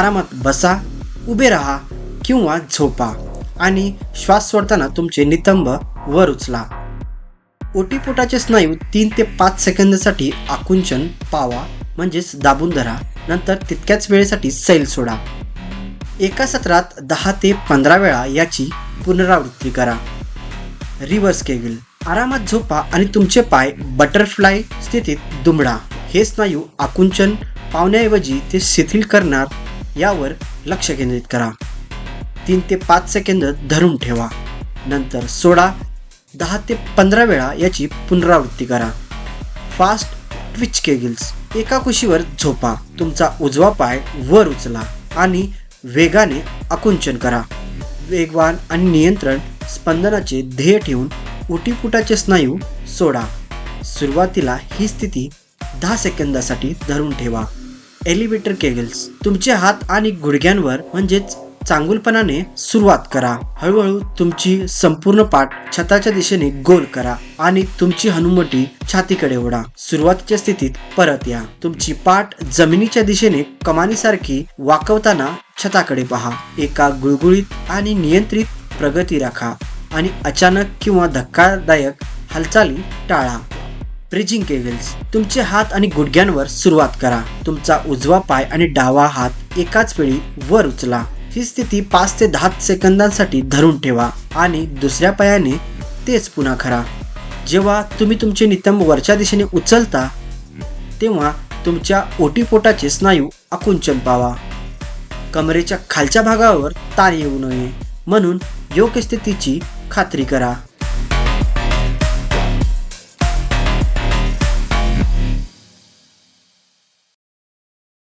आरामात बसा, उभे राहा किंवा झोपा आणि श्वास सोडताना तुमचे नितंब वर उचला. ओटीपोटाचे स्नायू 3 ते 5 सेकंदासाठी आकुंचन पावा म्हणजेच दाबून धरा. नंतर तितक्याच वेळेसाठी सैल सोडा. एका सत्रात 10 ते 15 वेळा याची पुनरावृत्ती करा. Reverse Kegel. आरामात झोपा आणि तुमचे पाय बटरफ्लाय स्थितीत दुमडा. हे स्नायू आकुंचन पावण्याऐवजी ते शिथिल करणार यावर लक्ष केंद्रित करा. 3 ते 5 सेकंद धरून ठेवा. नंतर सोडा. 10 ते 15 वेळा याची पुनरावृत्ती करा. Fast Twitch केगल्स. एका कुशीवर झोपा. तुमचा उजवा पाय वर उचला आणि वेगाने आकुंचन करा. वेगवान आणि नियंत्रण स्पंदनाचे ध्येय ठेवून ओटीपोटाचे स्नायू सोडा. सुरुवातीला ही स्थिती 10 सेकंदासाठी धरून ठेवा. एलिव्हेटर केगल्स. तुमचे हात आणि गुडघ्यांवर म्हणजेच चांगुलपणाने सुरुवात करा. हळूहळू तुमची संपूर्ण पाठ छताच्या दिशेने गोल करा आणि तुमची हनुवटी छातीकडे ओढा. सुरुवातीच्या स्थितीत परत या. तुमची पाठ जमिनीच्या दिशेने कमानीसारखी वाकवताना छताकडे पहा. एका गुळगुळीत आणि नियंत्रित प्रगती राखा आणि अचानक किंवा धक्कादायक हालचाली टाळा. ब्रिजिंग केगल्स. तुमचे हात आणि गुडघ्यांवर सुरुवात करा. तुमचा उजवा पाय आणि डावा हात एकाच वेळी वर उचला. ही स्थिती 5 ते 10 सेकंदांसाठी धरून ठेवा आणि दुसऱ्या पायाने तेच पुन्हा करा. जेव्हा तुम्ही तुमचे नितंब वरच्या दिशेने उचलता तेव्हा तुमच्या ओटीपोटाचे स्नायू आकुंचन पावा. कमरेच्या खालच्या भागावर ताण येऊ नये म्हणून योग्य स्थितीची खात्री करा.